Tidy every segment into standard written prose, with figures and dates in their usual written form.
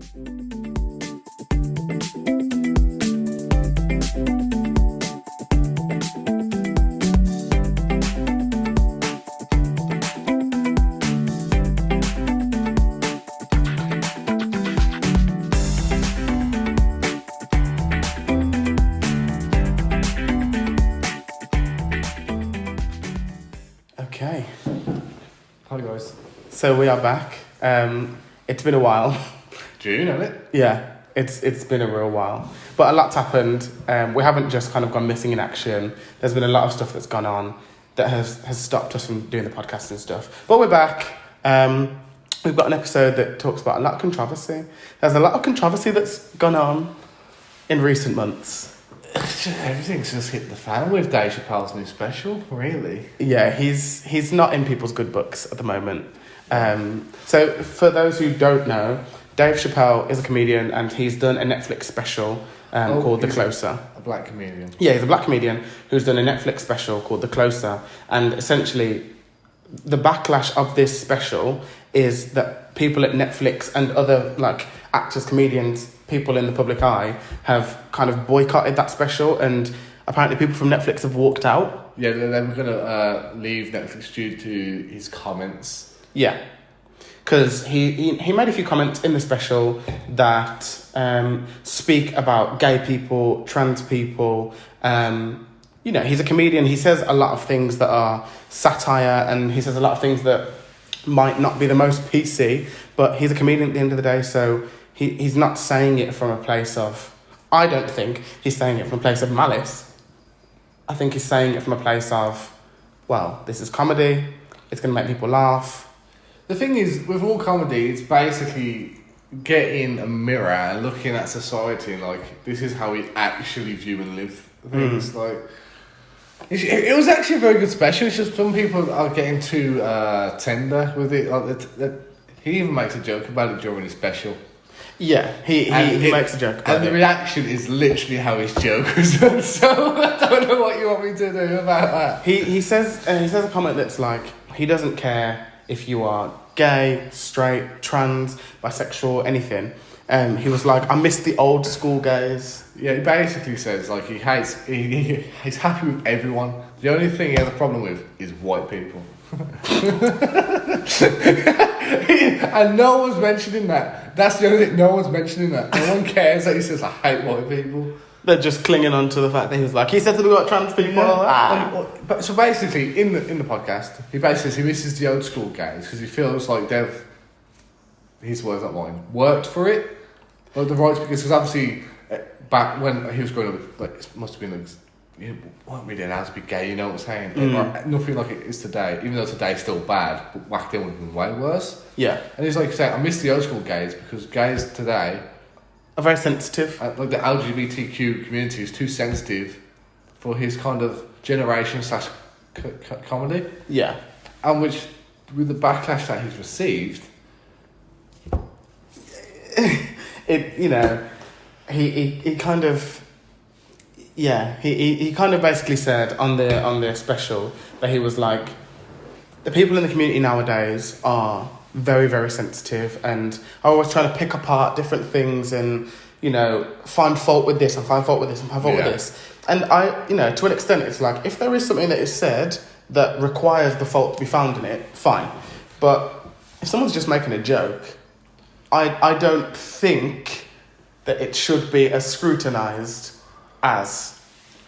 Okay. Hi guys. So we are back. It's been a while. June, hasn't it? Yeah, it's been a real while. But a lot's happened. We haven't just kind of gone missing in action. There's been a lot of stuff that's gone on that has stopped us from doing the podcast and stuff. But we're back. We've got an episode that talks about a lot of controversy. There's a lot of controversy that's gone on in recent months. Everything's just hit the fan with Dave Chappelle's new special, really. Yeah, he's not in people's good books at the moment. So for those who don't know, Dave Chappelle is a comedian and he's done a Netflix special called The Closer. A black comedian. Yeah, he's a black comedian who's done a Netflix special called The Closer. And essentially, the backlash of this special is that people at Netflix and other like actors, comedians, people in the public eye have kind of boycotted that special, and apparently people from Netflix have walked out. Yeah, they were going to leave Netflix due to his comments. Yeah, because he made a few comments in the special that speak about gay people, trans people. You know, he's a comedian. He says a lot of things that are satire, and he says a lot of things that might not be the most PC, but he's a comedian at the end of the day, so he's not saying it from a place of... I don't think he's saying it from a place of malice. I think he's saying it from a place of, well, this is comedy, it's going to make people laugh. The thing is, with all comedy, it's basically getting a mirror and looking at society and like, this is how we actually view and live things. Like, it was actually a very good special. It's just some people are getting too tender with it. Like, he even makes a joke about it during his special. Yeah, he makes a joke about it. And the reaction is literally how his joke was done. So I don't know what you want me to do about that. He says a comment that's like, he doesn't care if you are gay, straight, trans, bisexual, anything. He was like, I miss the old school gays. Yeah, he basically says like he's happy with everyone. The only thing he has a problem with is white people. And no one's mentioning that. That's the only thing. No one's mentioning that. No one cares that he says I hate white people. They're just clinging on to the fact that he was like, he said something about trans people. Yeah. But so basically, in the podcast, he basically says he misses the old school guys because he feels like they've, his words not mine, worked for it, like the rights, because obviously back when he was growing up, like it must have been like, you weren't really allowed to be gay, you know what I'm saying? Nothing like it is today, even though today's still bad, but back then would have been way worse. Yeah. And he's like saying, I miss the old school gays because gays today are very sensitive. Like the LGBTQ community is too sensitive for his kind of generation / comedy. Yeah. And which, with the backlash that he's received, it, you know, he kind of, yeah, he kind of basically said on the special that he was like, the people in the community nowadays are very, very sensitive and are always trying to pick apart different things and, you know, find fault with this and find fault with this and find fault with this. And I, you know, to an extent, it's like, if there is something that is said that requires the fault to be found in it, fine. But if someone's just making a joke, I don't think that it should be as scrutinised as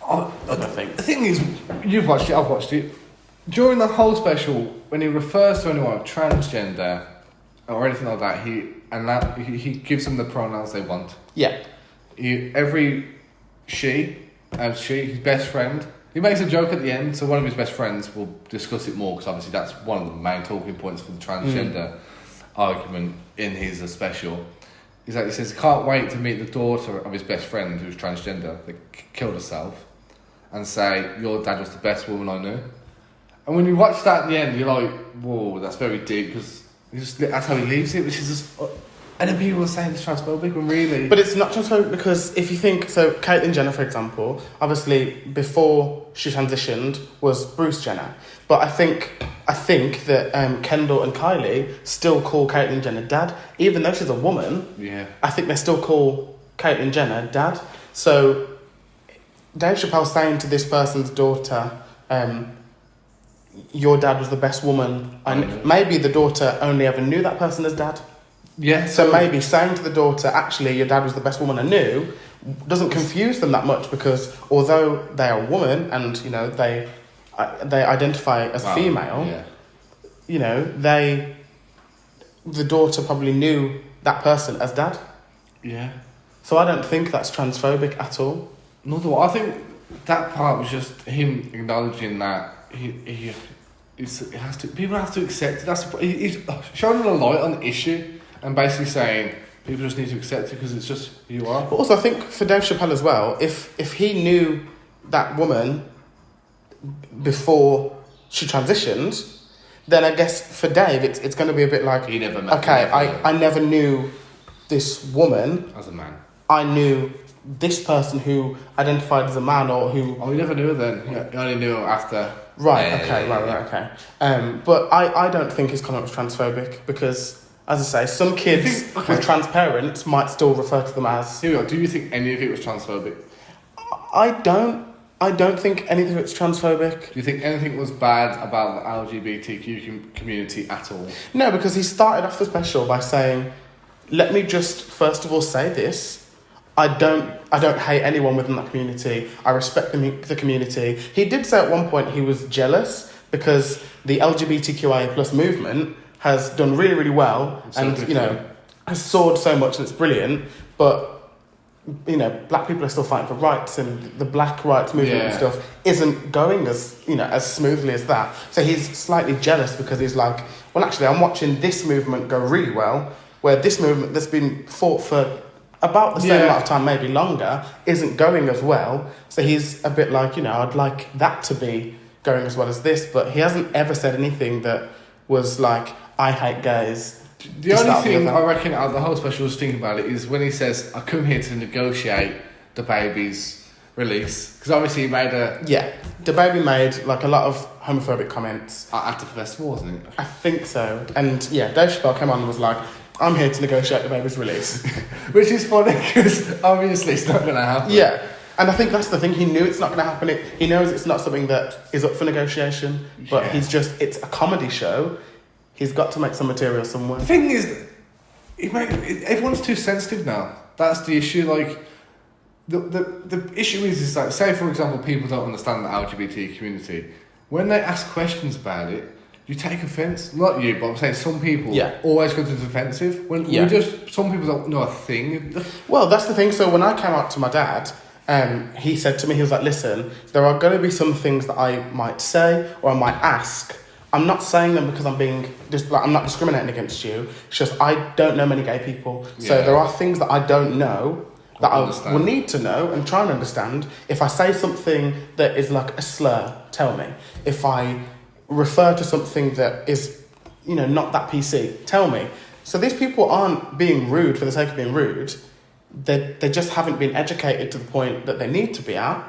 other things. The thing is, you've watched it, I've watched it. During the whole special, when he refers to anyone transgender or anything like that, he gives them the pronouns they want. Yeah. She, his best friend, he makes a joke at the end, so one of his best friends will discuss it more, because obviously that's one of the main talking points for the transgender argument in his special. He says, can't wait to meet the daughter of his best friend who's transgender that killed herself and say, your dad was the best woman I knew. And when you watch that at the end, you're like, whoa, that's very deep, because that's how he leaves it, which is just... And then people were saying it's transphobic when really... But it's not transphobic because if you think... So, Caitlyn Jenner, for example, obviously, before she transitioned, was Bruce Jenner. But I think that Kendall and Kylie still call Caitlyn Jenner dad. Even though she's a woman, I think they still call Caitlyn Jenner dad. So, Dave Chappelle saying to this person's daughter... your dad was the best woman. And maybe the daughter only ever knew that person as dad. Yeah. So maybe saying to the daughter, actually, your dad was the best woman I knew, doesn't confuse them that much because although they are a woman and, you know, they identify as female, you know, the daughter probably knew that person as dad. Yeah. So I don't think that's transphobic at all. Another one, I think that part was just him acknowledging that people have to accept it. He's shining a light on the issue and basically saying people just need to accept it because it's just who you are. But also, I think for Dave Chappelle as well, if he knew that woman before she transitioned, then I guess for Dave it's going to be a bit like, he never met I never knew this woman as a man. I knew this person who identified as a man or who... Oh, you never knew her then. You only knew her after... Right, okay. But I don't think his comment was transphobic because, as I say, some kids with trans parents might still refer to them as... Here we go. Do you think any of it was transphobic? I don't think anything of it's transphobic. Do you think anything was bad about the LGBTQ community at all? No, because he started off the special by saying, let me just first of all say this. I don't hate anyone within that community. I respect the community. He did say at one point he was jealous because the LGBTQIA plus movement has done really, really well and, you know, has soared so much and it's brilliant. But, you know, black people are still fighting for rights and the black rights movement and stuff isn't going as, you know, as smoothly as that. So he's slightly jealous because he's like, well, actually, I'm watching this movement go really well, where this movement that's been fought for about the same amount of time, maybe longer, isn't going as well. So he's a bit like, you know, I'd like that to be going as well as this, but he hasn't ever said anything that was like, I hate gays. The only thing I reckon out of the whole special was thinking about it is when he says, I come here to negotiate the baby's release. Because obviously he made a... Yeah, the baby made like a lot of homophobic comments. At the festival, wasn't it? I think so. And yeah, Dave Chappelle came on and was like, I'm here to negotiate the baby's release. Which is funny because obviously it's not going to happen. Yeah, and I think that's the thing. He knew it's not going to happen. He knows it's not something that is up for negotiation, but it's a comedy show. He's got to make some material somewhere. The thing is, everyone's too sensitive now. That's the issue. Like, the issue is like, say for example, people don't understand the LGBT community. When they ask questions about it, you take offence. Not you, but I'm saying some people always go to the defensive. When some people don't know a thing. Well, that's the thing. So when I came out to my dad, he said to me, he was like, listen, there are going to be some things that I might say or I might ask. I'm not saying them because I'm not discriminating against you. It's just I don't know many gay people. So there are things that I don't know that I will need to know and try and understand. If I say something that is like a slur, tell me. If I refer to something that is, you know, not that PC, tell me. So these people aren't being rude for the sake of being rude. They just haven't been educated to the point that they need to be at,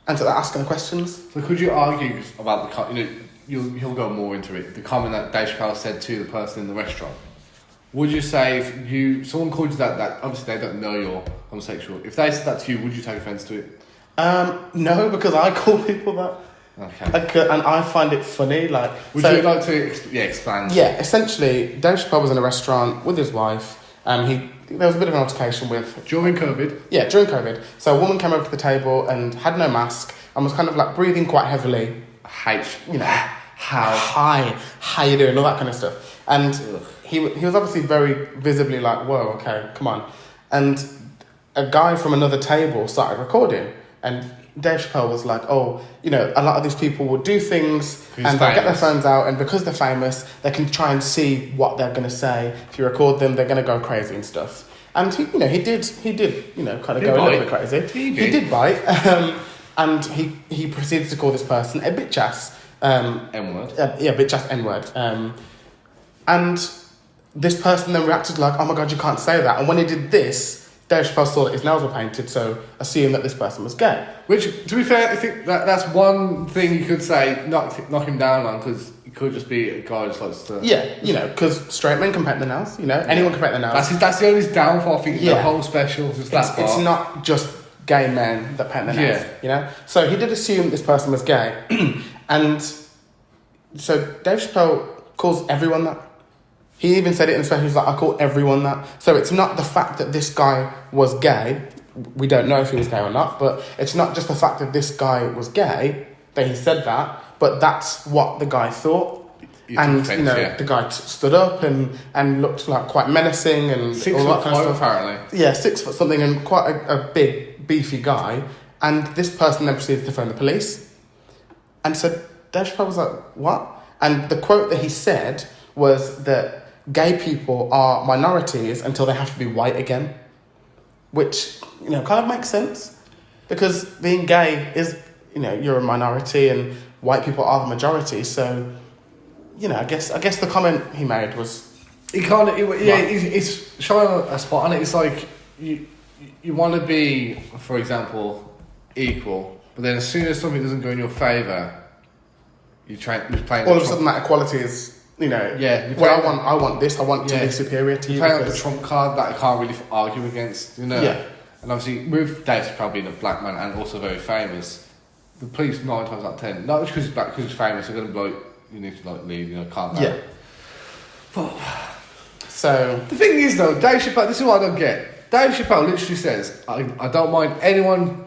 and so they're asking questions. So could you argue about the, you know, he'll go more into it, the comment that Dave Chappelle said to the person in the restaurant? Would you say if someone called you that obviously they don't know you're homosexual, if they said that to you, would you take offence to it? No, because I call people that. Okay. And I find it funny, like... Would you like to expand? Yeah, essentially, Dave Chappelle was in a restaurant with his wife. There was a bit of an altercation with... During COVID? Yeah, during COVID. So a woman came over to the table and had no mask and was kind of like breathing quite heavily. You know, how you doing, all that kind of stuff. And he was obviously very visibly like, whoa, okay, come on. And a guy from another table started recording and Dave Chappelle was like, oh, you know, a lot of these people will do things and they'll get their phones out and because they're famous, they can try and see what they're going to say. If you record them, they're going to go crazy and stuff. And he did, you know, kind of go a little bit crazy. He did bite. And he proceeded to call this person a bitch ass. N-word. Bitch ass N-word. And this person then reacted like, oh my God, you can't say that. And when he did this, Dave Chappelle saw that his nails were painted, so assumed that this person was gay. Which, to be fair, I think that's one thing you could say, knock him down on, because he could just be a guy who just likes to... Yeah, you know, because straight men can paint their nails, you know, anyone can paint their nails. That's the only downfall, I think, the whole special, just that part. It's not just gay men that paint their nails, you know? So he did assume this person was gay, and so Dave Chappelle calls everyone that. He even said it in a special, he was like, I call everyone that. So it's not the fact that this guy was gay, we don't know if he was gay or not, but it's not just the fact that this guy was gay, that he said that, but that's what the guy thought. The guy stood up and looked like quite menacing and 6 all that foot kind of five, stuff. apparently. Yeah, 6 foot something and quite a big, beefy guy. And this person then proceeded to phone the police and said, Dave Chappelle was like, what? And the quote that he said was that gay people are minorities until they have to be white again. Which, you know, kind of makes sense. Because being gay is, you know, you're a minority and white people are the majority. So, you know, I guess the comment he made was... It's shining a spot on it. It's like, you want to be, for example, equal, but then as soon as something doesn't go in your favour, you're playing... All of a sudden that equality is... You know, I want this. I want to be superior to you. Playing up the trump card that I can't really argue against. You know, yeah. And obviously, with Dave Chappelle being a black man and also very famous, the police 9 times out of 10, not just because he's black, because he's famous, they're going to be like, you need to like leave. You know, calm down. Yeah. But so the thing is, though, Dave Chappelle. This is what I don't get. Dave Chappelle literally says, "I don't mind anyone,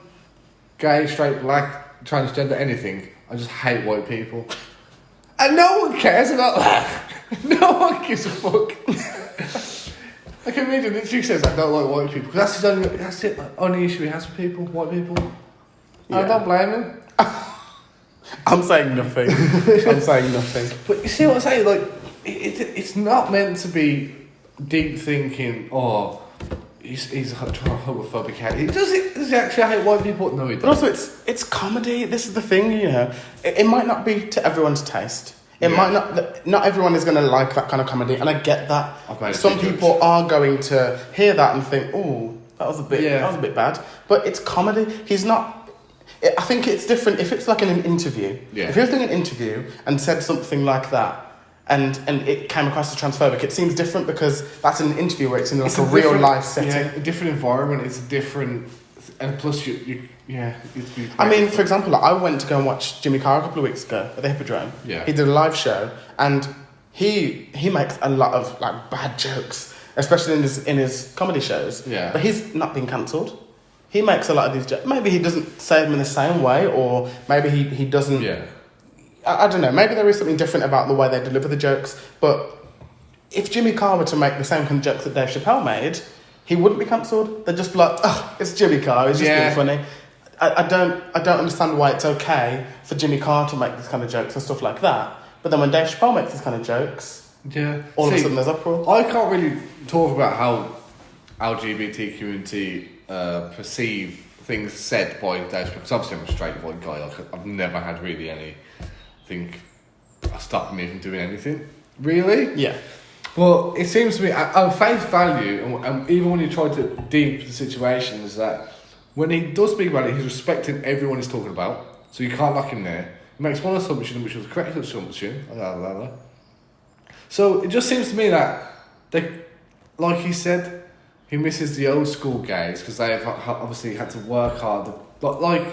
gay, straight, black, transgender, anything. I just hate white people." And no one cares about that. No one gives a fuck. A comedian literally says, I don't like white people. Because that's the only issue he has with people, white people. Yeah. I don't blame him. I'm saying nothing. But you see what I'm saying? Like, it's not meant to be deep thinking, he's a homophobic hate. Does he actually hate white people? No, he doesn't. But also, it's comedy. This is the thing, you know. It might not be to everyone's taste. It might not everyone is going to like that kind of comedy, and I get that. Some people are going to hear that and think, "Oh, that was a bit bad." But it's comedy. He's not. I think it's different if it's like in an interview. Yeah. If he was doing an interview and said something like that, and it came across as transphobic, it seems different because that's an interview where it's in like a real life setting. Yeah, a different environment. It's a different, and plus I mean, for example, I went to go and watch Jimmy Carr a couple of weeks ago at the Hippodrome. Yeah. He did a live show, and he makes a lot of like bad jokes, especially in his comedy shows. Yeah. But he's not been cancelled. He makes a lot of these jokes. Maybe he doesn't say them in the same way, or maybe he doesn't. Yeah. I don't know. Maybe there is something different about the way they deliver the jokes. But if Jimmy Carr were to make the same kind of jokes that Dave Chappelle made, he wouldn't be cancelled. They'd just be like, "Oh, it's Jimmy Carr. He's just being funny." I don't understand why it's okay for Jimmy Carr to make these kind of jokes and stuff like that. But then when Dave Chappelle makes these kind of jokes, all of a sudden there's uproar. I can't really talk about how LGBT community perceive things said by Dave Chappelle, because obviously I'm a straight white guy. Like, I've never had really anything stop me from doing anything, really. Yeah. But it seems to me, on face value, and even when you try to deep the situation, is that when he does speak about it, he's respecting everyone he's talking about, so you can't knock him there. He makes one assumption, which was the correct assumption. So it just seems to me that, like he said, he misses the old school gays because they have obviously had to work hard. Like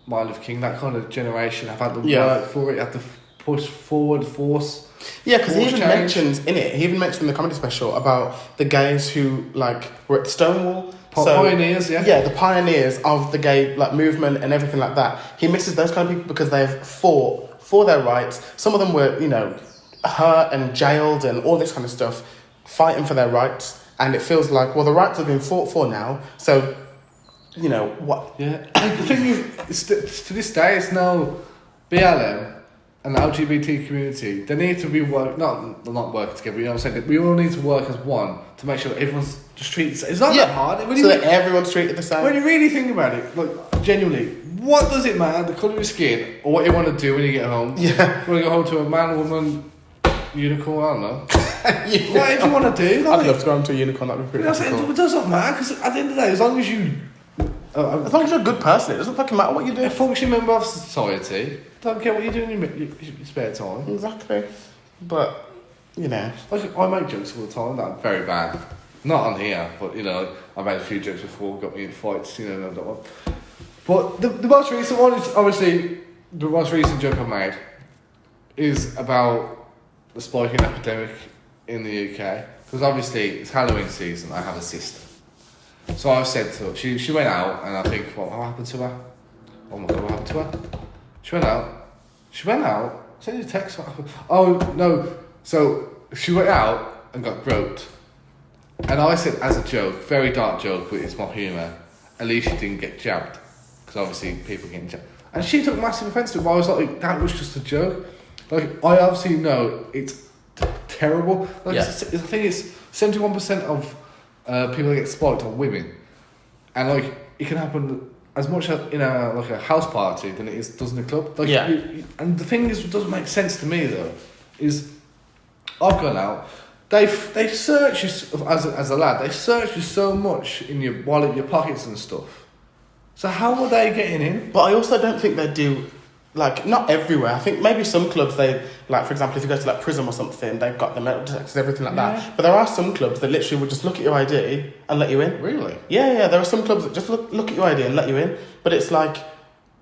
Martin Luther King, that kind of generation have had to work for it, had to push forward, force. Yeah, because he even mentions in the comedy special about the gays who like were at Stonewall. Pioneers, yeah, the pioneers of the gay like movement and everything like that. He misses those kind of people because they've fought for their rights. Some of them were, you know, hurt and jailed and all this kind of stuff, fighting for their rights. And it feels like, well, the rights have been fought for now. So, you know what? Yeah. The thing is, to this day, it's no BLM and the LGBT community. They need to be not working together. You know what I'm saying? We all need to work as one to make sure everyone's just treated. It's not that hard. That everyone's treated the same. When you really think about it, like genuinely, what does it matter? The colour of your skin or what you want to do when you get home? Yeah. You want to go home to a man, woman, unicorn? I don't know. Whatever you want to do. I'd love to go into a unicorn. That'd be pretty cool. It doesn't matter because at the end of the day, as long as you, as long as you're a good person, it doesn't fucking matter what you do. A functioning member of society, don't care what you do in your spare time. Exactly. But you know, like I make jokes all the time that I'm very bad. Not on here, but you know, I made a few jokes before, got me in fights. You know, that one. But the most recent one is obviously the most recent joke I made is about the spiking epidemic in the UK because obviously it's Halloween season. I have a sister, so I said to her, she went out, and I think what happened to her? Oh my god, what happened to her? She went out. Send you a text. What happened? Oh no, so she went out and got groped, and I said as a joke, very dark joke, but it's my humour. At least she didn't get jabbed. Because obviously people getting jabbed. And she took massive offence to it, but I was like, that was just a joke. Like, I obviously know it's terrible. Like, yeah. The thing is, 71% of people that get spiked are women. And, like, it can happen as much in a house party than it does in a club. Like, yeah. And the thing is, what doesn't make sense to me, though, is I've gone out, they search you, as a lad, they search you so much in your wallet, your pockets and stuff. So how are they getting in? But I also don't think they do, like, not everywhere. I think maybe some clubs, they, like, for example, if you go to, like, Prism or something, they've got the metal detectors, everything like that. But there are some clubs that literally would just look at your ID and let you in. Really? Yeah, there are some clubs that just look at your ID and let you in. But it's like,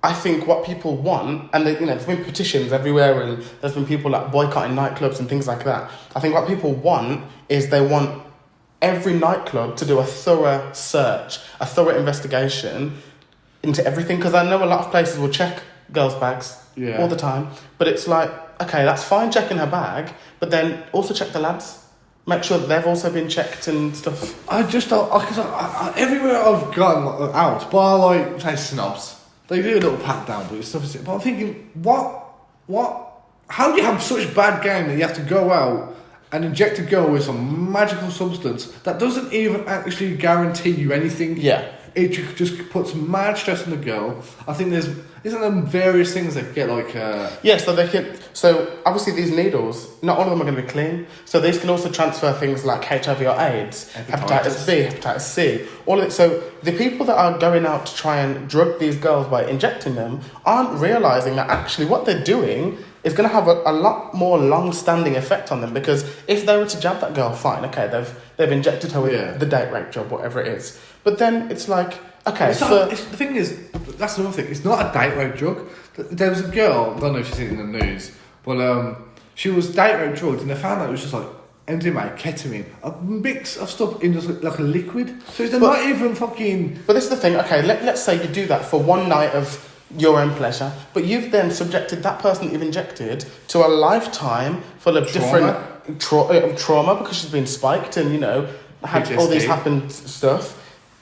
I think what people want, and there's been petitions everywhere, and there's been people, like, boycotting nightclubs and things like that. I think what people want is they want every nightclub to do a thorough search, a thorough investigation into everything, because I know a lot of places will check girls' bags all the time, but it's like, okay, that's fine checking her bag, but then also check the lads, make sure that they've also been checked and stuff. I just don't, because everywhere I've gone out, bar like, say, snobs, they do a little pat down, but it's stuff. But I'm thinking, how do you have such bad game that you have to go out and inject a girl with some magical substance that doesn't even actually guarantee you anything? Yeah. It just puts mad stress on the girl. I think isn't there various things that get like... Yeah, so obviously these needles, not all of them are going to be clean. So these can also transfer things like HIV or AIDS, hepatitis B, hepatitis C, all of it. So the people that are going out to try and drug these girls by injecting them aren't realising that actually what they're doing is going to have a lot more long-standing effect on them, because if they were to jab that girl, fine, okay, they've injected her with the date rape job, whatever it is. But then it's like, okay, the thing is, that's another thing, it's not a date rape drug. There was a girl, I don't know if you've seen it in the news, but she was date rape drugged, and they found out it was just like MDMA, ketamine, a mix of stuff in just like a liquid. So they're not even fucking... But this is the thing, okay, let's say you do that for one night of your own pleasure, but you've then subjected that person that you've injected to a lifetime full of different trauma because she's been spiked and, had PTSD. All these happened stuff.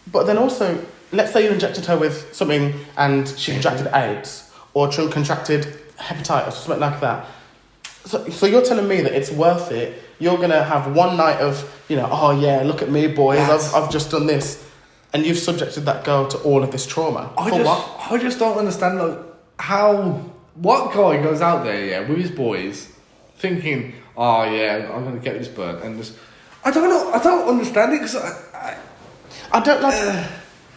But then also, let's say you injected her with something and she contracted AIDS or contracted hepatitis or something like that. So you're telling me that it's worth it? You're going to have one night of, oh yeah, look at me, boys, I've just done this. And you've subjected that girl to all of this trauma. I just don't understand what guy goes out there, with his boys, thinking, oh yeah, I'm gonna get this burnt, and just, I don't understand it, because I don't like.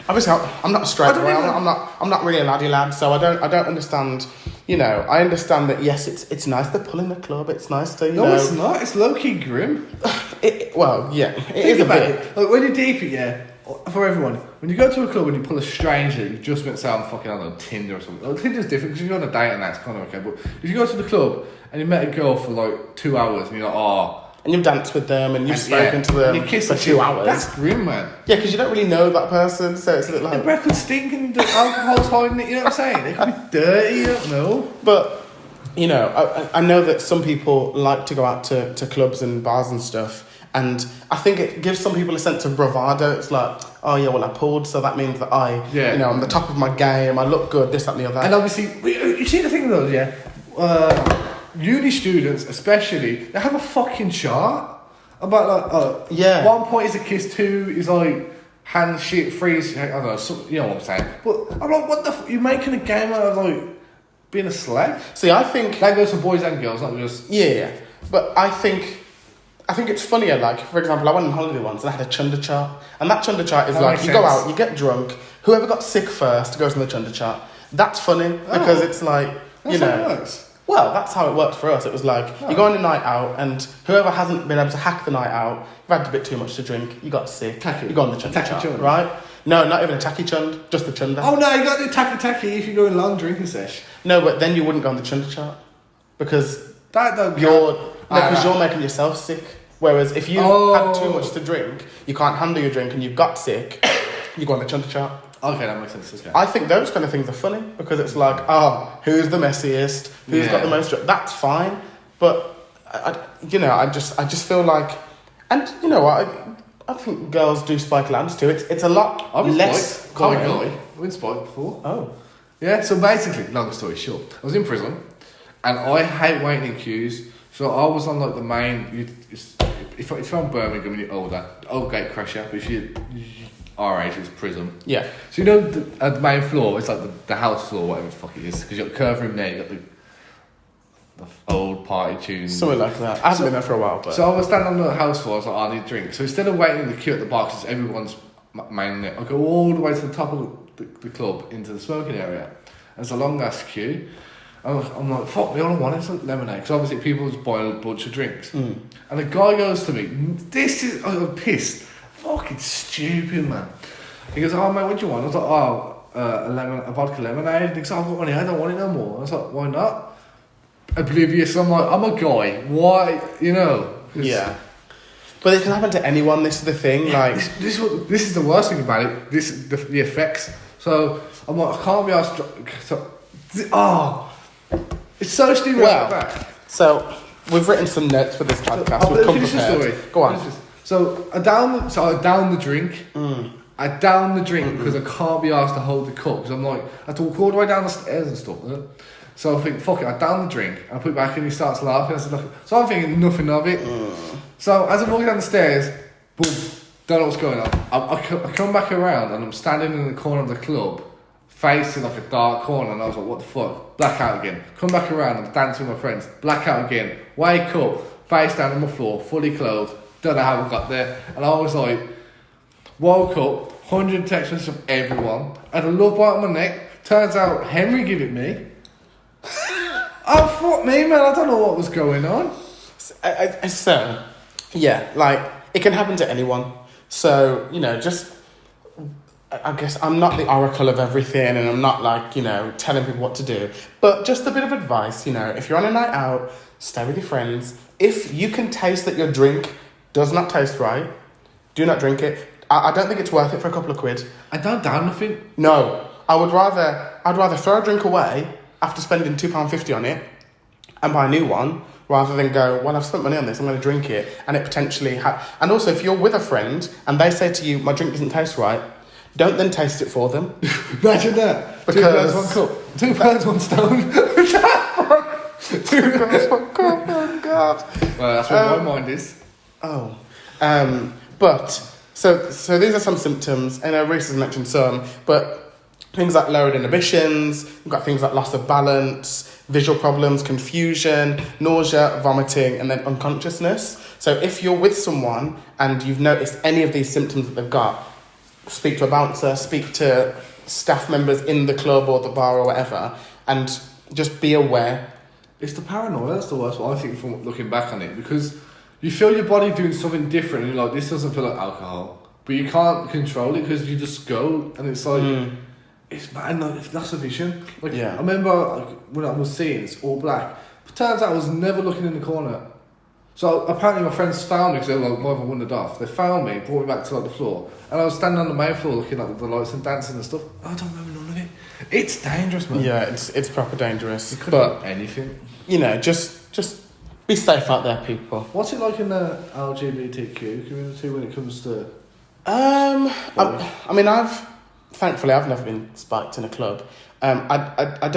Obviously, I'm not a straight boy. I'm not really a laddie lad, so I don't understand. I understand that yes, it's nice they're pulling the club. It's nice to No, it's not. It's low key grim. It is a about bit. It. Like when you deep it, for everyone, when you go to a club and you pull a stranger, you've just met someone fucking on Tinder or something. Tinder's different because if you're on a date and that's kind of okay. But if you go to the club and you met a girl for like 2 hours and you're like, oh. And you've danced with them and you've spoken to them for 2 hours. That's grim, man. Yeah, because you don't really know that person, so it's a bit like... The breath could stink and the alcohol's hiding it, you know what I'm saying? It could be dirty, you don't know. But, I know that some people like to go out to clubs and bars and stuff, and I think it gives some people a sense of bravado. It's like, oh yeah, well I pulled, so that means that I'm the top of my game, I look good, this, that and the other. And obviously, you see the thing though, uni students especially, they have a fucking chart about like, 1 point is a kiss, 2 is like hand shit, 3 is, I don't know, you know what I'm saying. But I'm like, what the you're making a game out of like being a slag? See, I think... That goes for boys and girls, not just... Yeah, but I think I think it's funnier. Like, for example, I went on holiday once and I had a chunder chart, and that chunder chart is That like makes you go sense. out, you get drunk, whoever got sick first goes on the chunder chart. That's funny because it's like That's how it works. Well, that's how it worked for us. It was like you go on a night out, and whoever hasn't been able to hack the night out, you've had a bit too much to drink, you got sick, Tacky. you go on the chunder Tacky chart, chund. right? No, not even a tacky chund, just the chunder. Oh no, you got to do tacky if you go in long drinking sesh. No, but then you wouldn't go on the chunder chart because That don't because you're making yourself sick. Whereas if you've had too much to drink, you can't handle your drink, and you've got sick, you go on the chunder chart. Okay, that makes sense. Okay. I think those kind of things are funny because it's like, who's the messiest? Who's got the most? That's fine, but I just feel like, and you know what? I think girls do spike lamps too. It's a lot less common. I've been spiked before. Oh, Yeah. So basically, long story short, I was in prison, and I hate waiting in queues. So I was on like the main. If you're on Birmingham and you're older, old gate crusher. But if you our age, it's prison. yeah. So you know, at the main floor, it's like the house floor, whatever the fuck it is, because you've got the curve room there, you've got the old party tunes. Something like that. I haven't been there for a while, but... So I was standing on the house floor, I was like, I need a drink. So instead of waiting in the queue at the bar, because everyone's mainly there, I go all the way to the top of the club, into the smoking area. And it's a long ass queue. I'm like, fuck me, all I want is like lemonade. Because obviously people just buy a bunch of drinks. And the guy goes to me, I'm pissed. Fucking stupid, man. He goes, oh, mate, what do you want? I was like, a vodka lemonade. And he goes, I've got money, I don't want it no more. I was like, why not? Oblivious. I'm like, I'm a guy. Why, you know? Yeah. But it can happen to anyone, this is the thing, like... This is the worst thing about it, the effects. So, I'm like, I can't be asked... it's so stupid. So, we've written some notes for this podcast. We've come prepared. Go on. So I down the drink. I down the drink because I can't be asked to hold the cup. Because I'm like, I have to walk all the way down the stairs and stuff. So I think, fuck it, I down the drink. I put it back and he starts laughing. I said, look. So I'm thinking nothing of it. So as I'm walking down the stairs, boom, don't know what's going on. I come back around and I'm standing in the corner of the club, facing like a dark corner, and I was like, what the fuck? Blackout again. Come back around, I'm dancing with my friends. Blackout again. Wake up, face down on the floor, fully clothed. Don't know how we got there. And I was like, woke up, 100 text messages from everyone. I had a love bite on my neck. Turns out Henry gave it me. Oh, fuck me, man. I don't know what was going on. So, yeah, like, it can happen to anyone. So, just... I guess I'm not the oracle of everything, and I'm not like, telling people what to do. But just a bit of advice, if you're on a night out, stay with your friends. If you can taste that your drink does not taste right, do not drink it. I don't think it's worth it for a couple of quid. I don't down nothing. No. I'd rather throw a drink away after spending £2.50 on it and buy a new one, rather than go, well, I've spent money on this, I'm going to drink it, and it potentially... And also, if you're with a friend and they say to you, my drink doesn't taste right, don't then taste it for them. Imagine that. Because... 2 birds, 1 cup. 2 birds, 1 stone. 2 birds, 1 cup. Oh, God. Well, that's what my mind is. Oh. But, so these are some symptoms. I know Reiss has mentioned some, but things like lowered inhibitions, you've got things like loss of balance, visual problems, confusion, nausea, vomiting, and then unconsciousness. So if you're with someone and you've noticed any of these symptoms that they've got, speak to a bouncer, speak to staff members in the club or the bar or whatever, and just be aware. It's the paranoia, that's the worst one, I think, from looking back on it, because you feel your body doing something different, and you're like, this doesn't feel like alcohol, but you can't control it because you just go, and it's like, it's mad, like, that's a vision. Like, Yeah. I remember when I was seeing it's all black, but turns out I was never looking in the corner. So apparently my friends found me because they were like, more of a wandered off. They found me, brought me back to like the floor, and I was standing on the main floor looking at the lights and dancing and stuff. I don't remember none of it. It's dangerous, man. Yeah, it's proper dangerous. But anything. Just be safe out there, people. What's it like in the LGBTQ community when it comes to? I mean, thankfully I've never been spiked in a club. I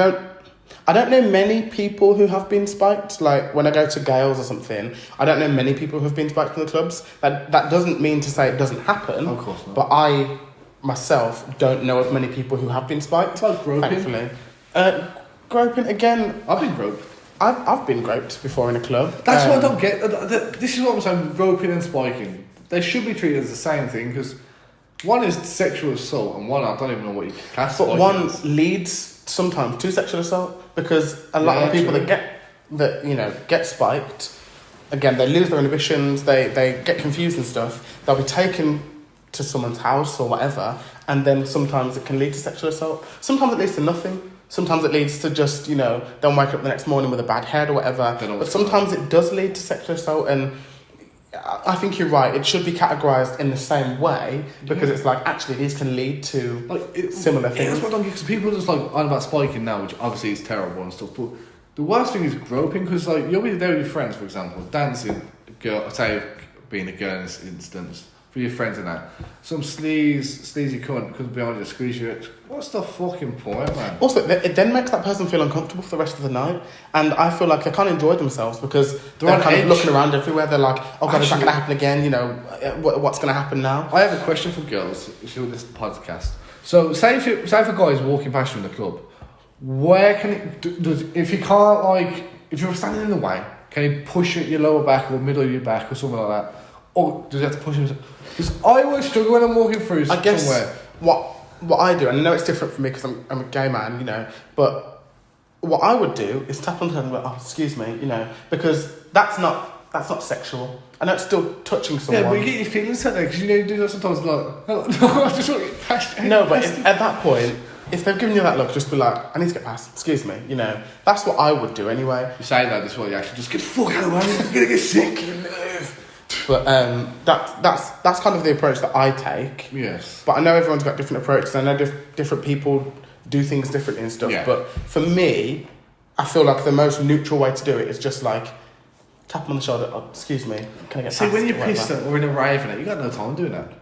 don't know many people who have been spiked. Like, when I go to Gales or something, I don't know many people who have been spiked in the clubs. That doesn't mean to say it doesn't happen. Of course not. But I, myself, don't know of many people who have been spiked. What about groping? Thankfully. Groping, again... I've been groped. I've been groped before in a club. That's what I don't get. This is what I'm saying, roping and spiking. They should be treated as the same thing, because one is sexual assault, and one, I don't even know what you class. But one leads sometimes to sexual assault, because a lot of people that get spiked, again, they lose their inhibitions, they get confused and stuff. They'll be taken to someone's house or whatever, and then sometimes it can lead to sexual assault. Sometimes it leads to nothing. Sometimes it leads to just, them wake up the next morning with a bad head or whatever. But sometimes it does lead to sexual assault, and I think you're right. It should be categorised in the same way, because it's like, actually, these can lead to similar things. That's what I don't get, because people are just on about spiking now, which obviously is terrible and stuff, but the worst thing is groping, because you'll be there with your friends, for example, dancing, being a girl in this instance, for your friends and that. Some sleazy cunt comes behind you, squeeze you. What's the fucking point, man? Also, it then makes that person feel uncomfortable for the rest of the night, and I feel like they can't enjoy themselves because they're kind of looking around everywhere. They're like, "Oh God, is that going to happen again? What's going to happen now?" I have a question for girls. If you this podcast, so say if a guy is walking past you in the club, where can if you're standing in the way, can he push at your lower back or middle of your back or something like that? Or does he have to push himself? Because I always struggle when I'm walking through somewhere. I guess what I do, and I know it's different for me because I'm a gay man, but what I would do is tap on the head and go, "Oh, excuse me," because that's not sexual. I know it's still touching someone. Yeah, but you get your feelings hurt there, because you do that sometimes, I just want to get past you. No, but at that point, if they've given you that look, just be like, "I need to get past, excuse me," That's what I would do anyway. You say that, this is what you actually just get the fuck out of the way, you're going to get sick. But that's kind of the approach that I take. Yes. But I know everyone's got different approaches. I know different people do things differently and stuff. Yeah. But for me, I feel like the most neutral way to do it is just like tap them on the shoulder. "Oh, excuse me, can I get past?" See, when you're pissed or in a rave and you got no time doing that.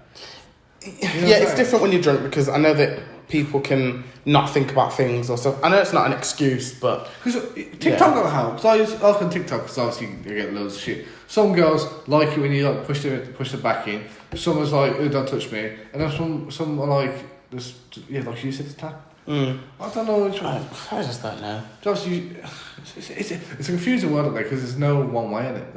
It's different when you're drunk, because I know that people can not think about things or stuff. I know it's not an excuse, but because TikTok got help. Because I look on TikTok, because obviously you get loads of shit. Some girls like it when you push the back in. Someone's like, "Oh, don't touch me," and then some are like, "This, like you said, it's tap." I don't know which one. I just don't know. It's a confusing word, because there's no one way in it.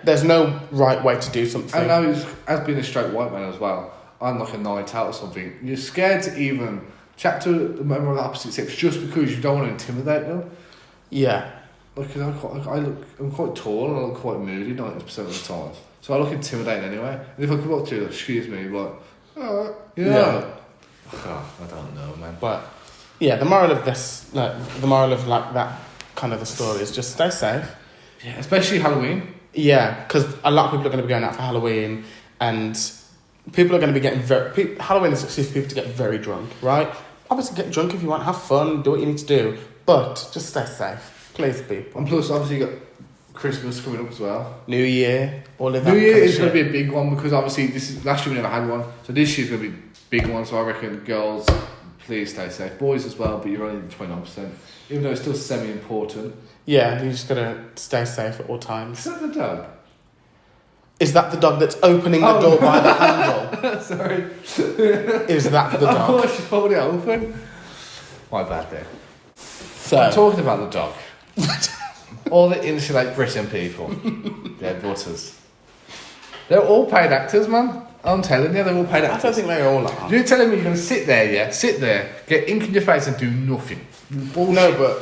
There's no right way to do something. And now, as being a straight white man as well, on like a night out or something, you're scared to even chat to a member of the opposite sex just because you don't want to intimidate them. Yeah. Because I'm quite tall and I look quite moody 90% of the time. So I look intimidating anyway. And if I come up to you, excuse me, like, "Oh, yeah." Oh, I don't know, man. But yeah, the moral of that kind of the story is just stay safe. Yeah, especially Halloween. Yeah, because a lot of people are going to be going out for Halloween, and people are going to be getting Halloween is an excuse for people to get very drunk, right? Obviously, get drunk if you want, have fun, do what you need to do, but just stay safe, please, people. And plus, obviously, you got Christmas coming up as well. New Year, all of that. New Year is going to be a big one, because obviously last year we never had one, so this year's going to be a big one. So I reckon girls, please stay safe. Boys as well, but you're only 29%, even though it's still semi-important. Yeah, you just got to stay safe at all times. Is that the dog? Is that the dog that's opening the door by the handle? Sorry. Is that the dog? I thought she pulled it open. My bad there. So, I'm talking about the dog. All the Insulate Britain people. They're butters. They're all paid actors, man. I'm telling you, they're all paid actors. I don't think they all are. You're telling me you're going to sit there, get ink in your face and do nothing. No, but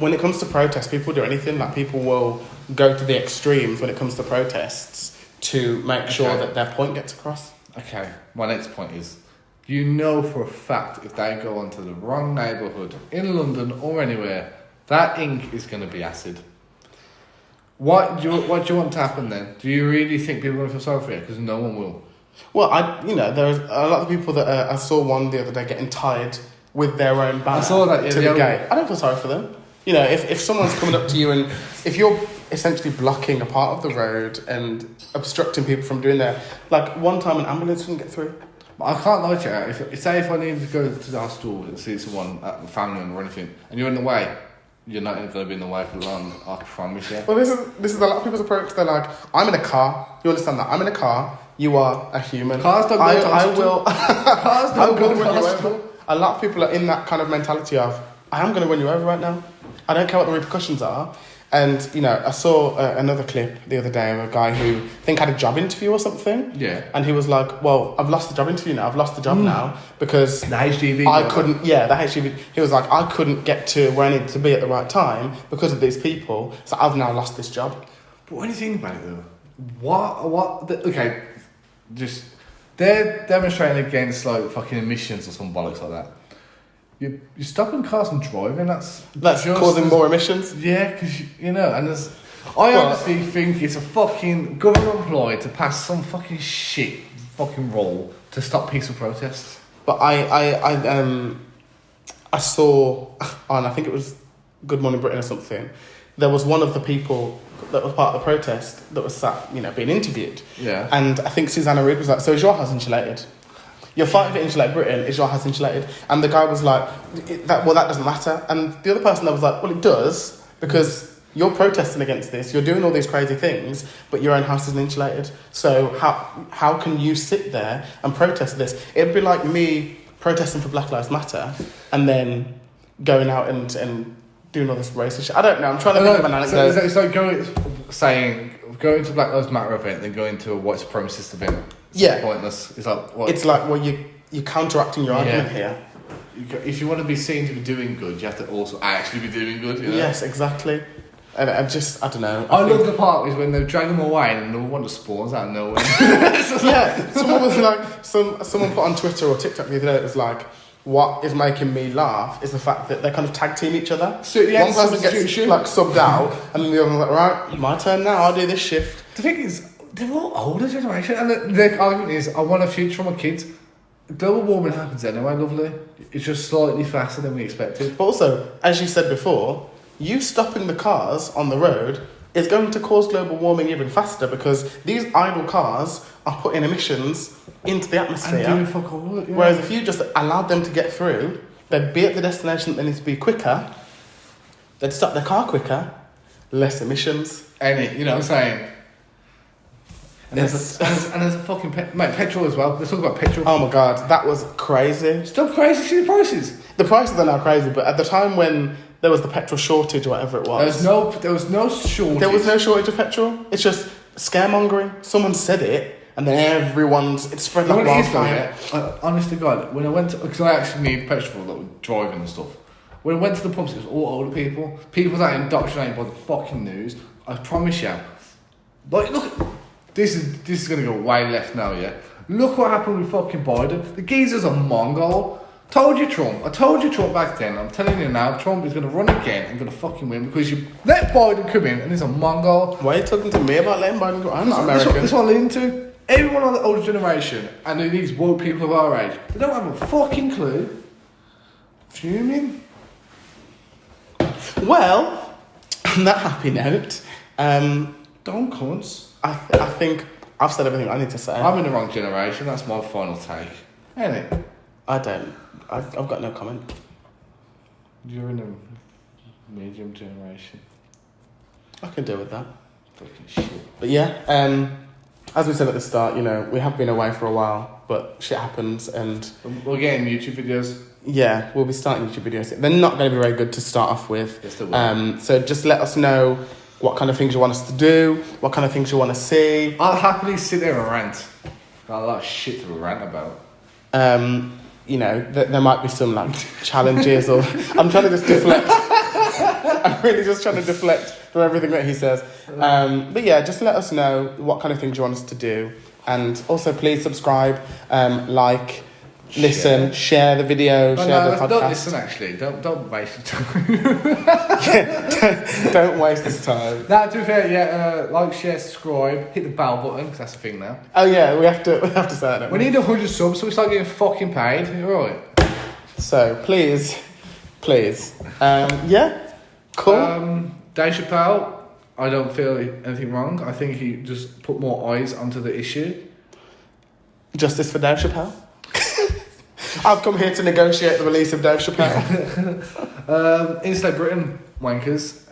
when it comes to protests, people do anything. Like, people will go to the extremes when it comes to protests to make sure that their point gets across. Okay, my next point is, you know for a fact if they go onto the wrong neighbourhood in London or anywhere, that ink is going to be acid. What do you want to happen then? Do you really think people are going to feel sorry for you? Because no one will. Well, there's a lot of people that I saw one the other day getting tied with their own banner. I saw that, yeah, to the gate. I don't feel sorry for them. If someone's coming up to you and if you're essentially blocking a part of the road and obstructing people from doing their, like, one time an ambulance didn't get through. But I can't lie to you. If I needed to go to the hospital and see someone at the family or anything, and you're in the way, you're not going to be in the way for long. I promise you. Well, this is a lot of people's approach. They're like, "I'm in a car. You understand that? I'm in a car. You are a human. Cars don't go to hospital. Cars don't go to hospital." A lot of people are in that kind of mentality of, "I am going to run you over right now." I don't care what the repercussions are. And, you know, I saw another clip the other day of a guy who I think had a job interview or something. Yeah. And he was like, well, I've lost the job interview now. I've lost the job now because The HGV. I couldn't, yeah, the HGV. He was like, I couldn't get to where I needed to be at the right time because of these people. So I've now lost this job. But when you think about it though, okay, just, they're demonstrating against like fucking emissions or some bollocks like that. You're stopping cars from driving, that's causing more emissions. Yeah, because, you know, and I honestly think it's a fucking government employee to pass some fucking shit fucking rule to stop peaceful protests. But I saw on, I think it was Good Morning Britain or something, there was one of the people that was part of the protest that was sat, you know, being interviewed. Yeah. And I think Susanna Reid was like, so is your house insulated? You're fighting for Insulate Britain, is your house insulated? And the guy was like, that doesn't matter. And the other person that was like, well, it does, because you're protesting against this, you're doing all these crazy things, but your own house isn't insulated. So how can you sit there and protest this? It'd be like me protesting for Black Lives Matter and then going out and doing all this racist shit. I don't know, I'm trying to think of an anecdote. So it's like going to Black Lives Matter event, then going to a white supremacist event. Yeah. Pointless. It's like, what? It's like, well, you're counteracting your argument here. If you want to be seen to be doing good, you have to also actually be doing good. You know? Yes, exactly. And I don't know. I love the part is when they drag them away and no one just spawns out of nowhere. Yeah, someone was like, someone put on Twitter or TikTok the other day, it was like, what is making me laugh is the fact that they kind of tag team each other. So, yeah, one person gets like subbed out, and then the other one's like, right, my turn now, I'll do this shift. The thing is, they're all older generation, and their argument is, I want a future for my kids. Global warming happens anyway, lovely. It's just slightly faster than we expected. But also, as you said before, you stopping the cars on the road is going to cause global warming even faster because these idle cars are putting emissions into the atmosphere. And doing fuck all, yeah. Whereas if you just allowed them to get through, they'd be at the destination that they need to be quicker, they'd stop their car quicker, less emissions. And you know what I'm saying? And there's a fucking petrol as well. Let's talk about petrol. Oh my god, that was crazy. Still crazy, see the prices. The prices are now crazy, but at the time when there was the petrol shortage or whatever it was, there was no shortage. There was no shortage of petrol. It's just scaremongering. Someone said it, and then it spread like wildfire. Honest to God, when I went to, because I actually need petrol that was driving and stuff. When I went to the pumps, it was all older people that are indoctrinated by the fucking news. I promise you. Like, look, this is gonna go way left now, yeah. Look what happened with fucking Biden. The geezer's a Mongol. I told you Trump back then. I'm telling you now, Trump is going to run again and going to fucking win because you let Biden come in and he's a Mongol. Why are you talking to me about letting Biden go? I'm not American. That's what I'm leading to. Everyone on the older generation and these woke people of our age, they don't have a fucking clue. Fuming. Well, on that happy note, don't cunts. I think I've said everything I need to say. I'm in the wrong generation. That's my final take. Ain't it? I don't. I've got no comment. You're in a medium generation. I can deal with that. Fucking shit. But yeah, as we said at the start, you know, we have been away for a while, but shit happens and... We're getting YouTube videos. Yeah, we'll be starting YouTube videos. They're not going to be very good to start off with. Yes, they will. So just let us know what kind of things you want us to do, what kind of things you want to see. I'll happily sit there and rant. Got a lot of shit to rant about. You know, there might be some like challenges or... I'm trying to just deflect. I'm really just trying to deflect from everything that he says. But yeah, just let us know what kind of things you want us to do. And also please subscribe, like, listen, share the video, share the podcast. Don't listen actually. Don't waste your time. Don't waste this time. Nah, to be fair, like, share, subscribe, hit the bell button because that's the thing now. Oh yeah, we have to say that. We need 100 subs so we start getting fucking paid. You're right. So please, yeah, cool. Dave Chappelle, I don't feel anything wrong. I think he just put more eyes onto the issue. Justice for Dave Chappelle. I've come here to negotiate the release of Dave Chappelle. Insulate Britain, wankers.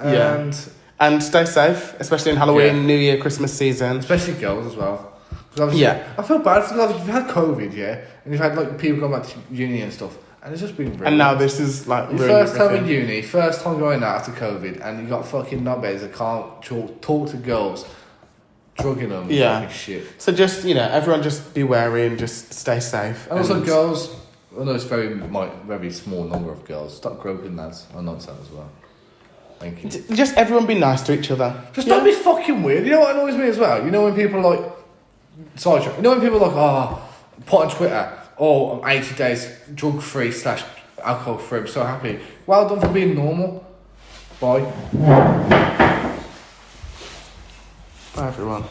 And stay safe, especially in Halloween, New Year, Christmas season. Especially girls as well. Yeah. I feel bad for you've had COVID, yeah, and you've had like people going back to uni and stuff, And it's just been ruined. And now this is like Your first time in uni, first time going out after COVID, and you got fucking knobheads that can't talk to girls, drugging them. Yeah. Fucking shit. So just, everyone just be wary and just stay safe. And also girls, I know it's very small number of girls. Stop groping lads. I know that as well. Thank you. Just everyone be nice to each other. Just don't be fucking weird. You know what annoys me as well? You know when people are like, sidetrack. You know when people are like, put on Twitter, I'm 80 days drug-free / alcohol-free, I'm so happy. Well done for being normal. Bye. Bye everyone.